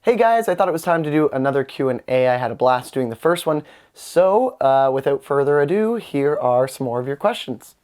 Hey guys, I thought it was time to do another Q&A. I had a blast doing the first one. So, without further ado, here are some more of your questions.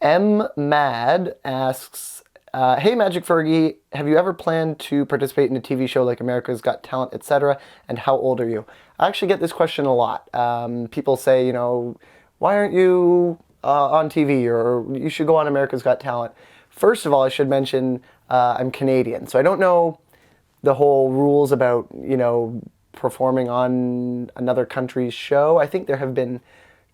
M. Mad asks, hey MagicFergie, have you ever planned to participate in a TV show like America's Got Talent, etc.? And how old are you? I actually get this question a lot. People say, why aren't you on TV, or you should go on America's Got Talent. First of all, I should mention I'm Canadian, so I don't know the whole rules about, performing on another country's show. I think there have been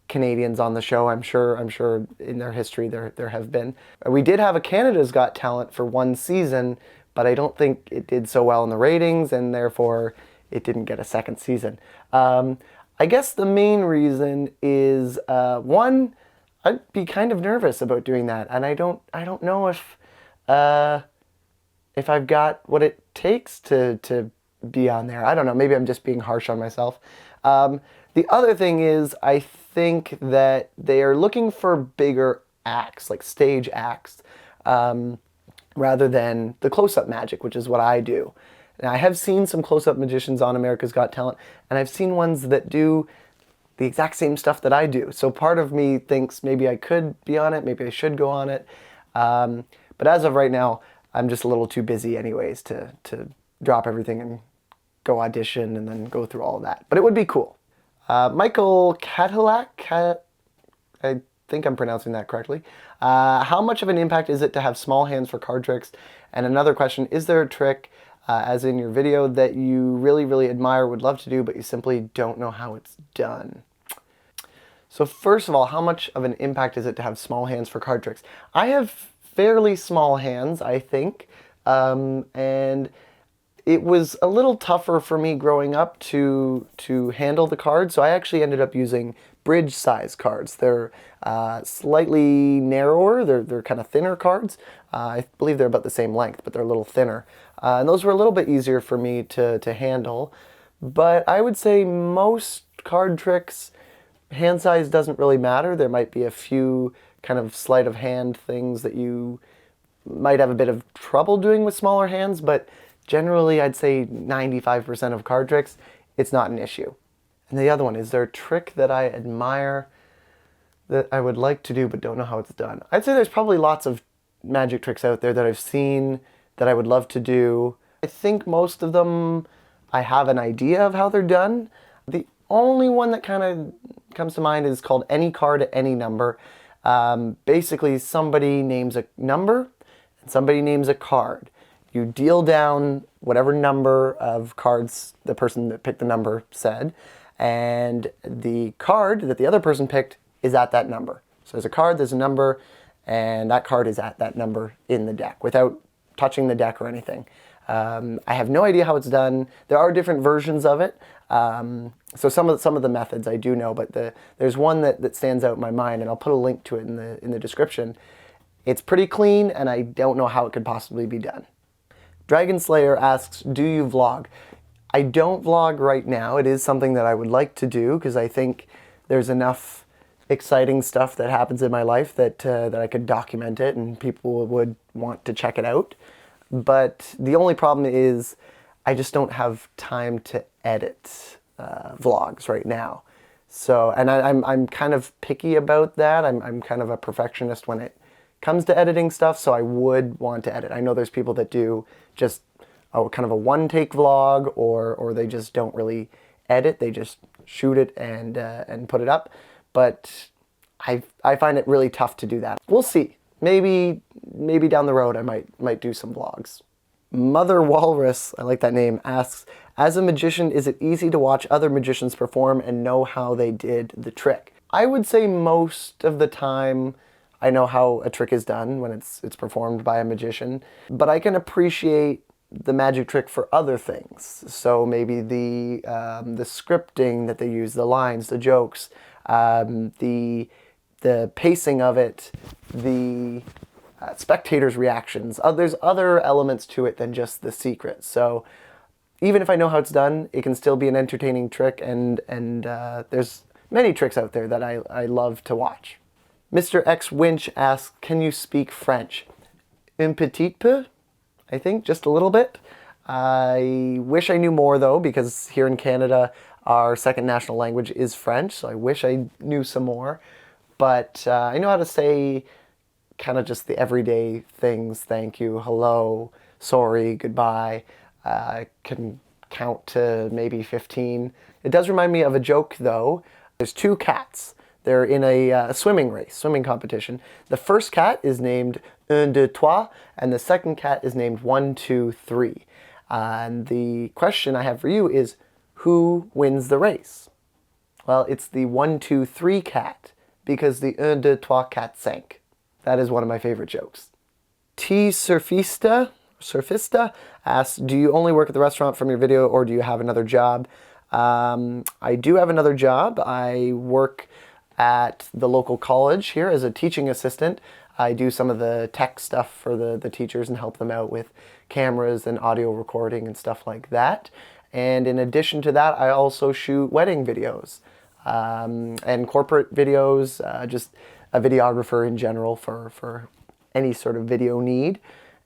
Canadians on the show. I'm sure in their history there have been. We did have a Canada's Got Talent for one season, but I don't think it did so well in the ratings, and therefore it didn't get a second season. I guess the main reason is one, I'd be kind of nervous about doing that, and I don't know if I've got what it takes to be on there. I don't know, maybe I'm just being harsh on myself. The other thing is, I think that they are looking for bigger acts, like stage acts, rather than the close-up magic, which is what I do. And I have seen some close-up magicians on America's Got Talent, and I've seen ones that do the exact same stuff that I do. So part of me thinks maybe I could be on it, maybe I should go on it. But as of right now, I'm just a little too busy anyways to drop everything and go audition and then go through all of that. But it would be cool. Michael Cadillac, I think I'm pronouncing that correctly. How much of an impact is it to have small hands for card tricks? And another question, is there a trick, as in your video, that you really, really admire, would love to do, but you simply don't know how it's done? So first of all, how much of an impact is it to have small hands for card tricks? I have fairly small hands, I think, and it was a little tougher for me growing up to handle the cards, so I actually ended up using bridge size cards. They're slightly narrower, they're kind of thinner cards. I believe they're about the same length, but they're a little thinner. And those were a little bit easier for me to handle, but I would say most card tricks, hand size doesn't really matter. There might be a few kind of sleight of hand things that you might have a bit of trouble doing with smaller hands, but generally I'd say 95% of card tricks, it's not an issue. And the other one, is there a trick that I admire that I would like to do but don't know how it's done? I'd say there's probably lots of magic tricks out there that I've seen that I would love to do. I think most of them I have an idea of how they're done. The only one that kind of comes to mind is called Any Card at Any Number. Basically, somebody names a number and somebody names a card. You deal down whatever number of cards the person that picked the number said, and the card that the other person picked is at that number. So there's a card, there's a number, and that card is at that number in the deck without touching the deck or anything. I have no idea how it's done. There are different versions of it. So some of the methods I do know, but there's one that stands out in my mind, and I'll put a link to it in the description. It's pretty clean, and I don't know how it could possibly be done. Dragon Slayer asks, do you vlog? I don't vlog right now. It is something that I would like to do because I think there's enough exciting stuff that happens in my life that I could document it and people would want to check it out. But the only problem is I just don't have time to edit vlogs right now. So, and I'm kind of picky about that. I'm kind of a perfectionist when it comes to editing stuff, so I would want to edit. I know there's people that do just kind of a one-take vlog, or they just don't really edit. They just shoot it and put it up. But I find it really tough to do that. We'll see. Maybe down the road I might do some vlogs. Mother Walrus, I like that name, asks, as a magician, is it easy to watch other magicians perform and know how they did the trick? I would say most of the time I know how a trick is done when it's performed by a magician, but I can appreciate the magic trick for other things. So maybe the scripting that they use, the lines, the jokes, the pacing of it, the spectators' reactions. There's other elements to it than just the secret. So even if I know how it's done, it can still be an entertaining trick, and there's many tricks out there that I love to watch. Mr. X Winch asks, can you speak French? Un petit peu, I think, just a little bit. I wish I knew more though, because here in Canada, our second national language is French, so I wish I knew some more. But I know how to say kind of just the everyday things: thank you, hello, sorry, goodbye. I can count to maybe 15. It does remind me of a joke though. There's two cats. They're in a swimming race, swimming competition. The first cat is named un, deux, trois, and the second cat is named one, two, three. And the question I have for you is, who wins the race? Well, it's the one, two, three cat, because the un, deux, trois cat sank. That is one of my favorite jokes. Surfista asks, do you only work at the restaurant from your video, or do you have another job? I do have another job. I work at the local college here as a teaching assistant. I do some of the tech stuff for the teachers and help them out with cameras and audio recording and stuff like that. And in addition to that, I also shoot wedding videos and corporate videos, just a videographer in general for any sort of video need.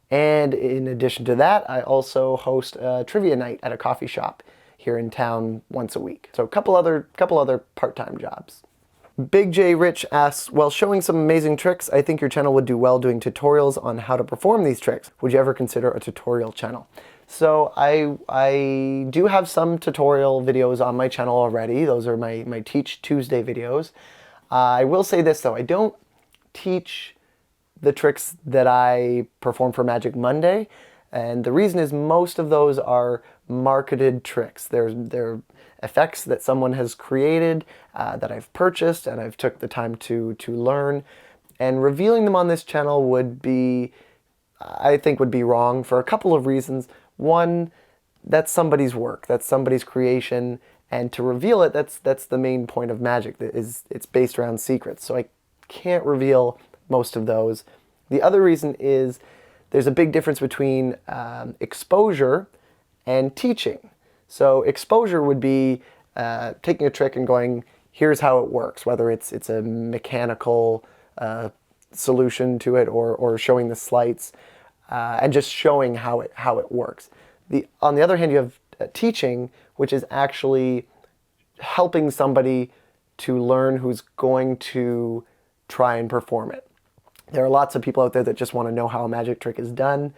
And in addition to that, I also host a trivia night at a coffee shop here in town once a week. So a couple other part-time jobs. Big J Rich asks, while showing some amazing tricks, I think your channel would do well doing tutorials on how to perform these tricks. Would you ever consider a tutorial channel? So I do have some tutorial videos on my channel already. Those are my Teach Tuesday videos. I will say this though, I don't teach the tricks that I perform for Magic Monday. And the reason is most of those are marketed tricks. They're effects that someone has created, that I've purchased and I've took the time to learn. And revealing them on this channel would be, I think would be wrong for a couple of reasons. One, that's somebody's work, that's somebody's creation, and to reveal it, that's the main point of magic. It's based around secrets, so I can't reveal most of those. The other reason is there's a big difference between exposure and teaching. So exposure would be taking a trick and going, here's how it works, whether it's a mechanical solution to it or showing the sleights and just showing how it works. On the other hand, you have teaching, which is actually helping somebody to learn who's going to try and perform it. There are lots of people out there that just want to know how a magic trick is done,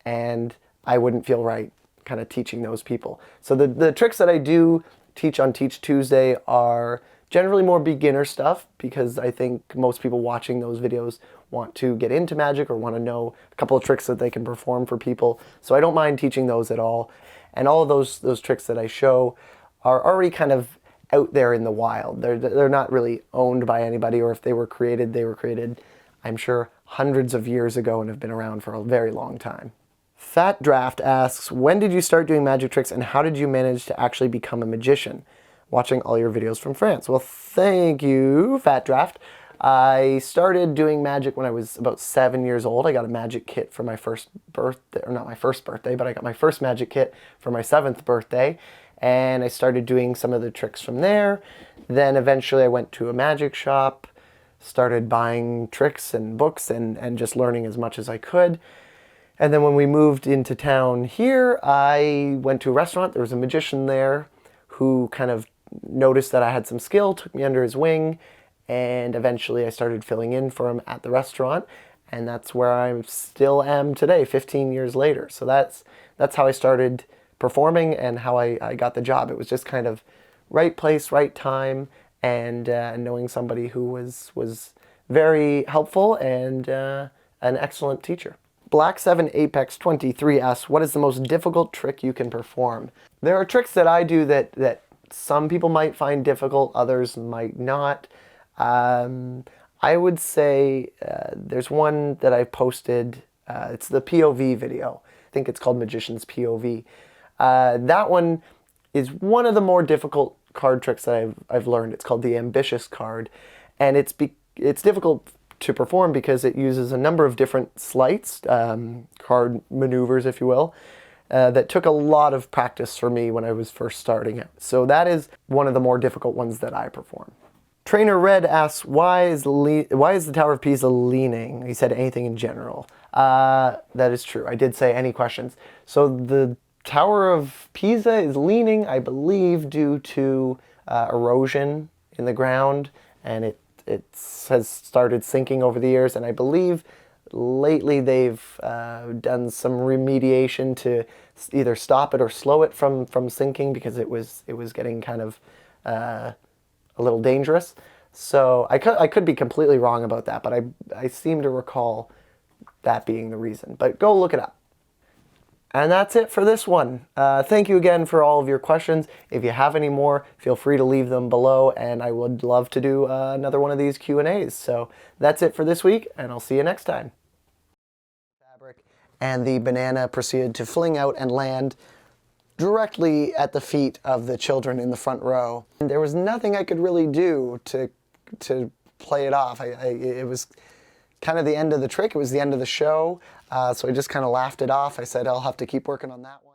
and I wouldn't feel right kind of teaching those people. So the tricks that I do teach on Teach Tuesday are generally more beginner stuff, because I think most people watching those videos want to get into magic or want to know a couple of tricks that they can perform for people. So I don't mind teaching those at all. And all of those tricks that I show are already kind of out there in the wild. They're not really owned by anybody, or if they were created, I'm sure, hundreds of years ago and have been around for a very long time. Fat Draft asks, when did you start doing magic tricks and how did you manage to actually become a magician? Watching all your videos from France. Well, thank you, Fat Draft. I started doing magic when I was about 7 years old. I got a magic kit for my first birthday, or not my first birthday, but I got my first magic kit for my 7th birthday. And I started doing some of the tricks from there. Then eventually I went to a magic shop, started buying tricks and books and just learning as much as I could. And then when we moved into town here, I went to a restaurant. There was a magician there who kind of noticed that I had some skill, took me under his wing, and eventually I started filling in for him at the restaurant. And that's where I still am today, 15 years later. So that's how I started performing and how I got the job. It was just kind of right place, right time, and knowing somebody who was very helpful and an excellent teacher. Black7 Apex 23 asks, what is the most difficult trick you can perform? There are tricks that I do that some people might find difficult, others might not. I would say there's one that I posted, it's the POV video. I think it's called Magician's POV. That one is one of the more difficult card tricks that I've learned. It's called the Ambitious card, and it's difficult to perform because it uses a number of different sleights, card maneuvers, if you will, that took a lot of practice for me when I was first starting out. So that is one of the more difficult ones that I perform. Trainer Red asks, why is the Tower of Pisa leaning? He said anything in general. That is true. I did say any questions. So the Tower of Pisa is leaning, I believe, due to erosion in the ground, and it has started sinking over the years. And I believe lately they've done some remediation to either stop it or slow it from sinking, because it was getting kind of a little dangerous. So I could be completely wrong about that, but I seem to recall that being the reason. But go look it up. And that's it for this one. Thank you again for all of your questions. If you have any more, feel free to leave them below, and I would love to do another one of these Q&As. So that's it for this week, and I'll see you next time. Fabric, and the banana proceeded to fling out and land directly at the feet of the children in the front row. And there was nothing I could really do to play it off. It was kind of the end of the trick. It was the end of the show. So I just kind of laughed it off. I said, I'll have to keep working on that one.